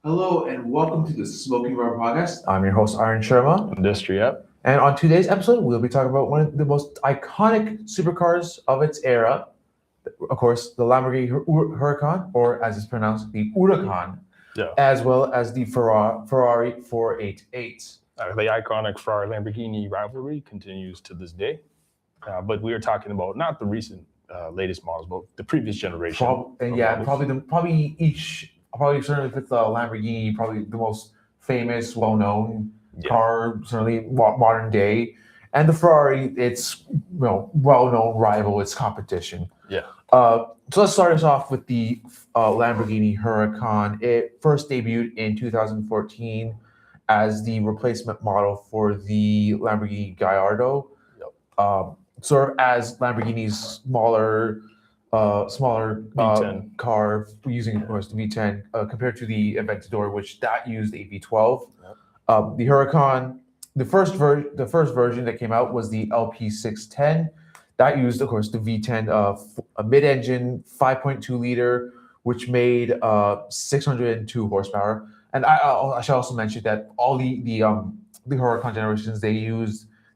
Hello and welcome to the Smokin Rubber podcast. I'm your host, Aaron Sharma. Industry up. And on today's episode, we'll be talking about one of the most iconic supercars of its era. Of course, the Lamborghini Huracan, or as it's pronounced, the Huracan, as well as the Ferrari 488. The iconic Ferrari-Lamborghini rivalry continues to this day. But we are talking about not the recent latest models, but the previous generation. Probably certainly fits the Lamborghini, probably the most famous, well-known car, certainly modern day. And the Ferrari, it's well-known rival, its competition. Yeah. So let's start us off with the Lamborghini Huracan. It first debuted in 2014 as the replacement model for the Lamborghini Gallardo. Sort of as Lamborghini's smaller V10 car, using of course the V10 compared to the Aventador, which that used a V12. The Huracan, the first version that came out was the LP610. That used, of course, the V10, a mid-engine 5.2 liter, which made 602 horsepower. And I should also mention that all the Huracan generations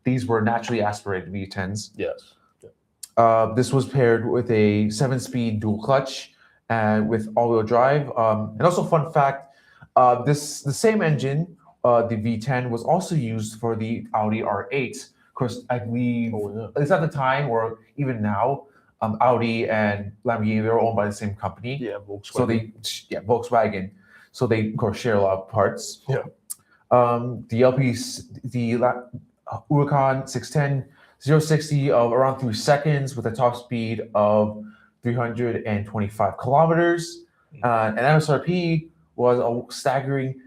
these were naturally aspirated V10s. Yes. This was paired with a 7-speed dual clutch and with all-wheel drive. And also, fun fact, the same engine, the V10, was also used for the Audi R8. Of course, I believe, at least at the time or even now, Audi and Lamborghini, they were owned by the same company. Yeah, Volkswagen. So Volkswagen. So they, of course, share a lot of parts. Yeah. The Huracan 610, 0-60 of around 3 seconds with a top speed of 325 kilometers. And MSRP was a staggering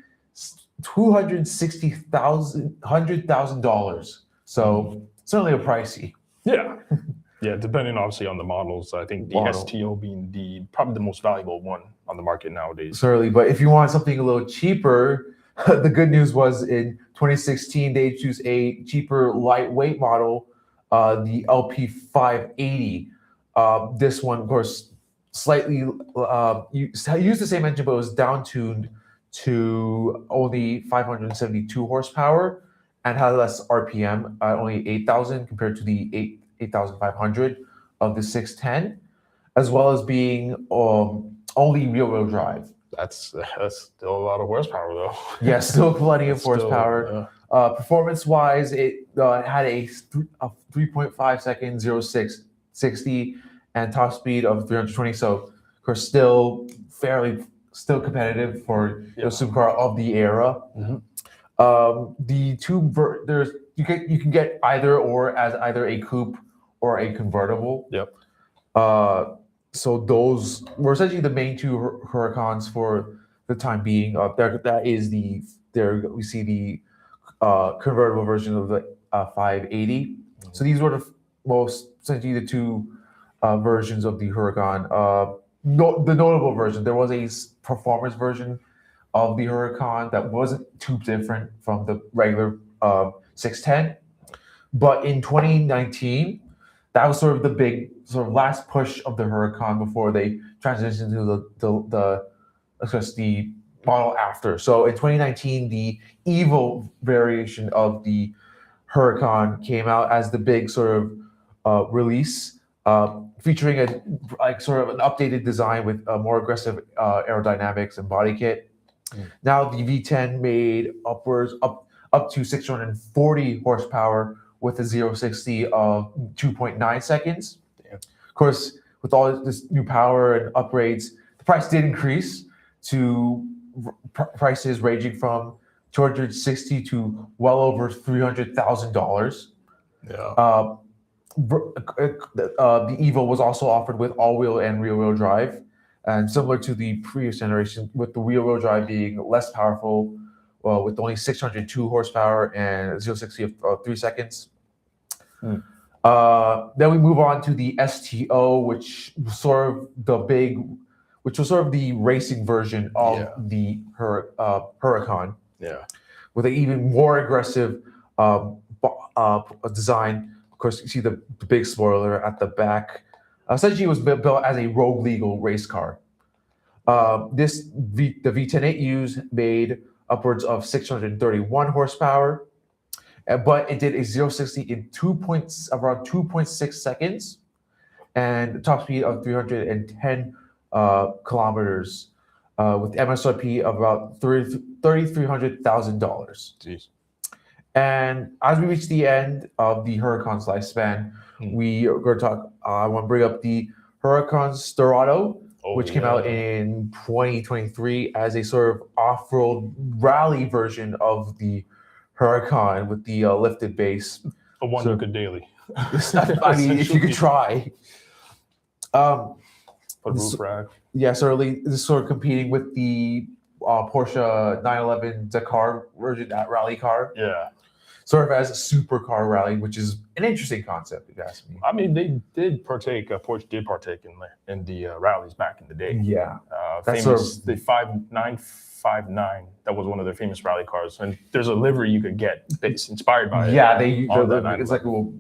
$100,000. So certainly a pricey. Yeah. Yeah, depending obviously on the models. I think the STO being probably the most valuable one on the market nowadays. Certainly, but if you want something a little cheaper, the good news was in 2016 they introduced a cheaper lightweight model, the LP580. This one, of course, slightly used the same engine, but it was down-tuned to only 572 horsepower and had less RPM, only 8,000 compared to the 8,500 of the 610, as well as being only rear-wheel drive. That's still a lot of horsepower, though. Yeah, still plenty of horsepower. Performance-wise, it had a 3.5 second 0-60 and top speed of 320. So, of course, still competitive for the supercar of the era. Mm-hmm. The you can get either a coupe or a convertible. Yep. So those were essentially the main two Huracans for the time being. We see the convertible version of the 580. Mm-hmm. So these were essentially the two versions of the Huracan. The notable version, there was a performance version of the Huracan that wasn't too different from the regular 610. But in 2019, that was sort of the big last push of the Huracan before they transitioned to the model after. So in 2019, the Evo variation of the Huracan came out as the big sort of release, featuring an updated design with more aggressive aerodynamics and body kit. Now the V10 made up to 640 horsepower with a 0-60 of 2.9 seconds. Damn. Of course, with all this new power and upgrades, the price did increase to prices ranging from $260 to well over $300,000. Yeah. The Evo was also offered with all-wheel and rear-wheel drive. and similar to the previous generation, with the rear-wheel drive being less powerful, with only 602 horsepower and 0-60 of 3 seconds. Then we move on to the STO, which was sort of the racing version of the Huracan, with an even more aggressive design. Of course, you see the big spoiler at the back. Essentially, it was built as a road legal race car. The V10.8Us made upwards of 631 horsepower, but it did a 0-60 in around 2.6 seconds, and a top speed of 310 kilometers, with MSRP of about $3,300,000. Jeez. And as we reach the end of the Huracan's lifespan, we are going to talk. I want to bring up the Huracan Storado, which came out in 2023 as a sort of off-road rally version of the Huracan with the lifted base. A one you could daily. I mean, if you could try. Put roof rack. Yeah, certainly this is sort of competing with the Porsche 911 Dakar version, that rally car. Yeah. Sort of as a supercar rally, which is an interesting concept, if you ask me. I mean, they did partake. Porsche did partake in the rallies back in the day. Yeah, that's famous. The 5959. That was one of their famous rally cars, and there's a livery you could get that's inspired by it. Yeah, it's like a little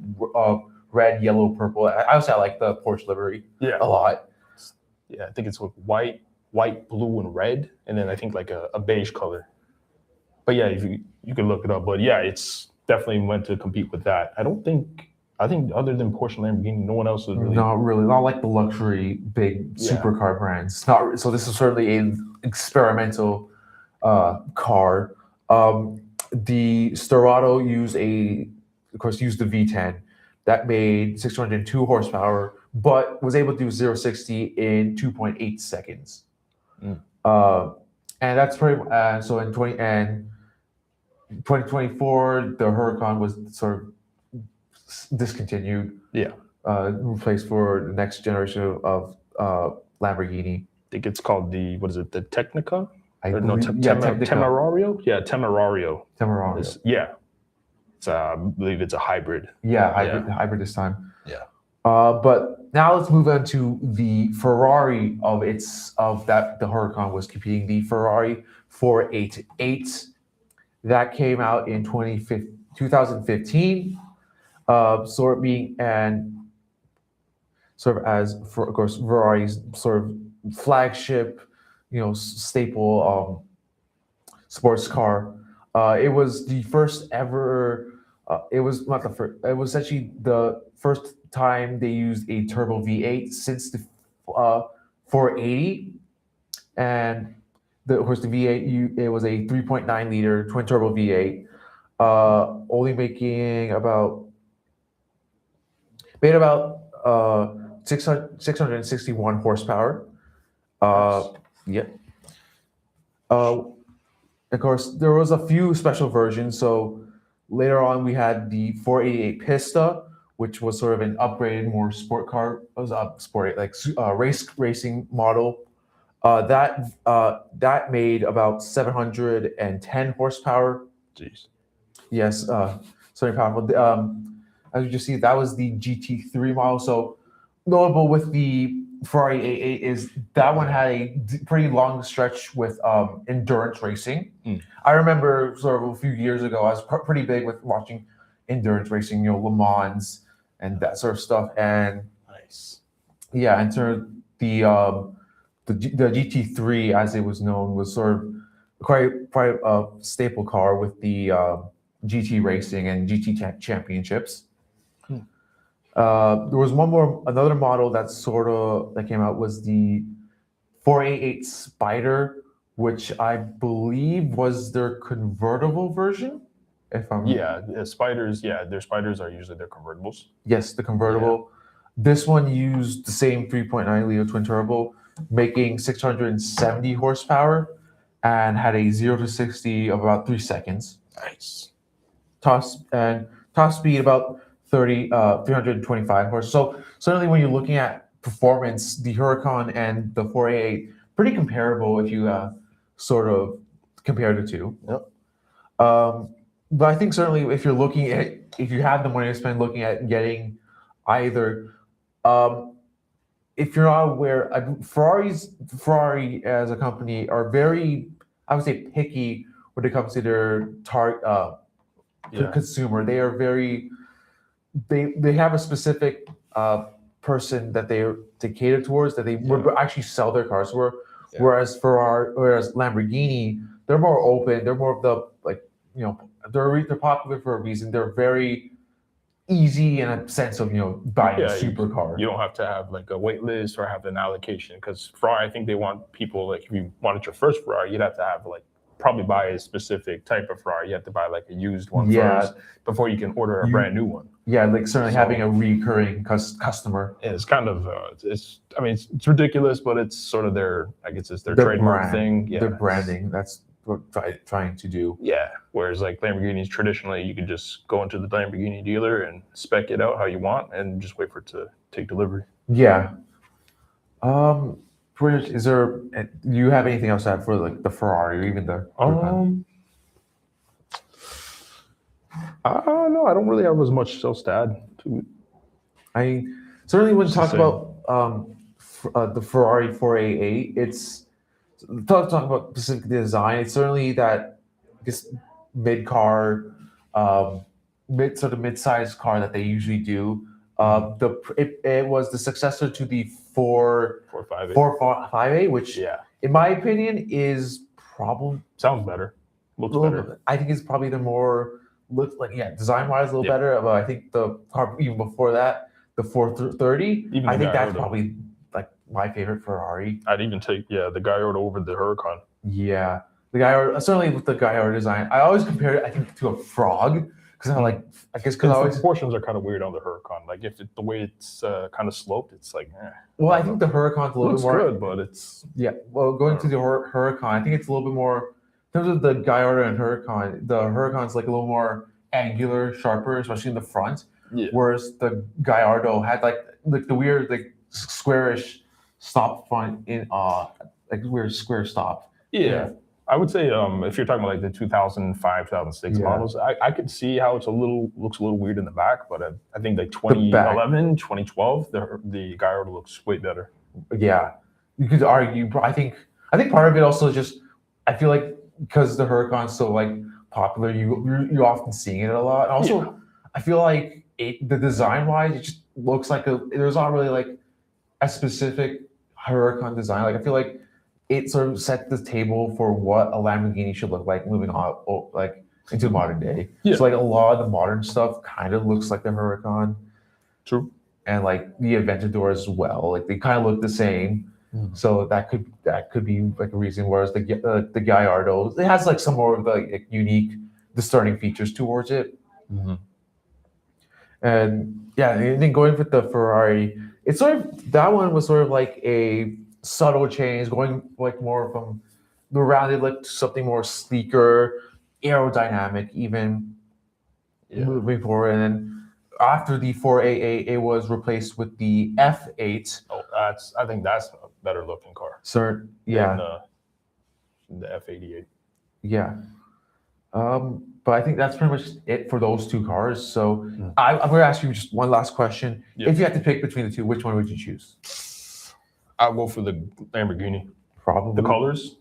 red, yellow, purple. I also like the Porsche livery. Yeah, a lot. Yeah, I think it's with white, blue, and red, and then I think like a beige color. But yeah, if you can look it up. But yeah, it's definitely went to compete with that. I think other than Porsche and Lamborghini, no one else is really. Not like the luxury big supercar brands. Not so. This is certainly an experimental car. The Storado used the V10 that made 602 horsepower, but was able to do 0-60 in 2.8 seconds. And that's pretty. So in 2024, the Huracan was sort of discontinued. Yeah. Replaced for the next generation of Lamborghini. I think it's called the Technica? Technica. Temerario? Yeah, Temerario. Temerario. I believe it's a hybrid. Yeah, hybrid this time. Yeah. But now let's move on to the Ferrari the Huracan was competing, the Ferrari 488. That came out in 2015. Sort of as, of course, Ferrari's sort of flagship, staple sports car. It was the first ever. It was not the first. It was actually the first time they used a turbo V8 since the 480, and of course the V8. It was a 3.9 liter twin turbo V8, only made about 661 horsepower. Yeah. Of course, there was a few special versions. So later on, we had the 488 Pista, which was sort of an upgraded, more sport car. It was racing model. That made about 710 horsepower. Jeez. Yes, very powerful. As you just see, that was the GT3 model. So notable with the Ferrari 88 is that one had a pretty long stretch with endurance racing. I remember sort of a few years ago, I was pretty big with watching endurance racing, Le Mans and that sort of stuff. And nice. Yeah, and sort of the GT3, as it was known, was sort of quite a staple car with the GT racing and GT championships. There was another model that came out was the 488 Spider, which I believe was their convertible version. Spiders. Yeah, their Spiders are usually their convertibles. Yes, the convertible. Yeah. This one used the same 3.9 liter twin turbo, making 670 horsepower, and had a 0-60 of about 3 seconds. Nice. Top speed about 325 horse. So certainly when you're looking at performance, the Huracan and the 488 pretty comparable if you sort of compare the two. Yep. But I think certainly if you have the money to spend looking at getting either, if you're not aware, Ferrari as a company are very, I would say, picky when it comes to their consumer. They are very, they have a specific person that they cater towards, that they actually sell their cars for. Whereas Lamborghini, they're more open. They're more of the they're popular for a reason. They're very easy in a sense of buying a supercar. You don't have to have like a wait list or have an allocation, because Ferrari, I think they want people, like, if you wanted your first Ferrari, you'd have to have like probably buy a specific type of Ferrari. You have to buy like a used one first before you can order a brand new one. Yeah, like certainly having a recurring customer. It's kind of it's ridiculous, but it's sort of their trademark thing. Yeah, their branding. That's what they're trying to do. Yeah. Whereas like Lamborghinis, traditionally you could just go into the Lamborghini dealer and spec it out how you want and just wait for it to take delivery. Yeah. Is there? Do you have anything else to add for like the Ferrari or even the? No, I don't really have as much else to add to it. I certainly wouldn't talk about the Ferrari 488. It's talk about specific design. It's certainly that this mid-car, mid-sized car that they usually do. It was the successor to the 458, which in my opinion is sounds better, looks better. I think it's probably the more design wise a little better. But I think the car even before that, the 430, I think that's probably like my favorite Ferrari. I'd even take the Gallardo over the Huracan. Yeah, the Gallardo, certainly with the Gallardo design. I always compare it, I think, to a frog. Because because the proportions are kind of weird on the Huracan. Like the way it's kind of sloped, it's like. Well, I think the Huracan's a little bit more good, but it's Well, going to the Huracan, I think it's a little bit more in terms of the Gallardo and Huracan. The Huracan's like a little more angular, sharper, especially in the front. Yeah. Whereas the Gallardo had like the weird squarish stop front in weird square stop. Yeah. I would say if you're talking about like the 2005, 2006 models, I could see how looks a little weird in the back, but I think like 2011, 2012, the Gallardo looks way better. Yeah, you could argue. I think part of it also is just I feel like because the Huracan's so like popular, you're often seeing it a lot. And also, I feel like the design wise, it just looks like there's not really like a specific Huracan design. Like I feel like it sort of set the table for what a Lamborghini should look like moving on into modern day. Yeah. So like a lot of the modern stuff kind of looks like the Huracan. True. And like the Aventador as well. Like they kind of look the same. So that could be like a reason. Whereas the Gallardo, it has like some more of the unique discerning features towards it. Mm-hmm. And then going with the Ferrari, it's sort of that one was sort of like a subtle change, going like more from the rounded like to something more sleeker, aerodynamic, even moving forward. And then after the 488, it was replaced with the F8. Oh, I think that's a better looking car. Than the F88. Yeah. But I think that's pretty much it for those two cars. So I'm going to ask you just one last question. Yep. If you had to pick between the two, which one would you choose? I'll go for the Lamborghini. Probably. The colors?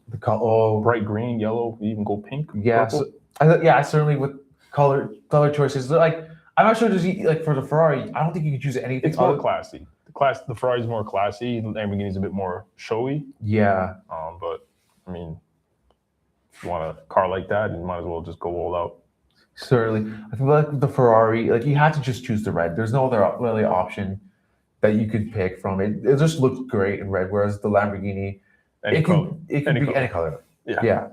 Bright green, yellow, even go pink. Yeah. So, certainly with color choices. Like, I'm not sure like for the Ferrari, I don't think you can choose anything. It's more classy. The Ferrari's more classy. The Lamborghini's a bit more showy. Yeah. But I mean, if you want a car like that, you might as well just go all out. Certainly. I feel like the Ferrari, like you had to just choose the red. There's no other really option that you could pick from it. It just looks great in red, whereas the Lamborghini, it can be any color. Yeah.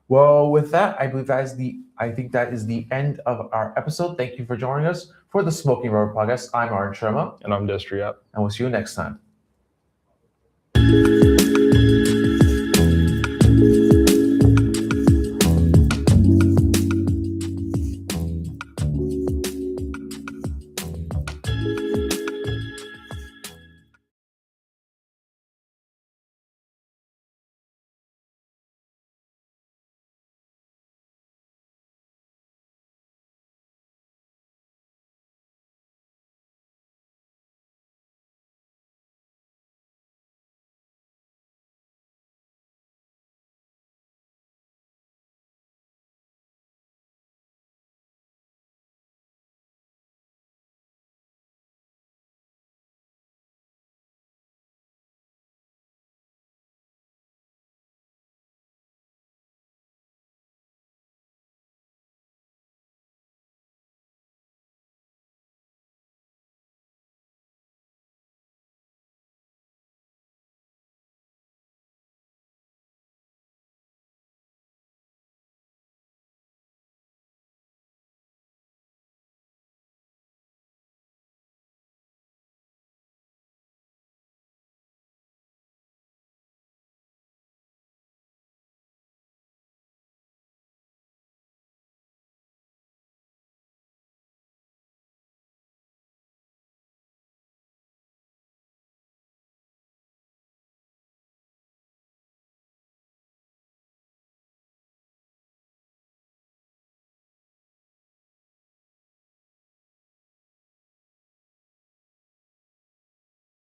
Well, with that, I think that is the end of our episode. Thank you for joining us for the Smokin Rubber podcast. I'm Arun Sharma. And I'm Destriat. And we'll see you next time.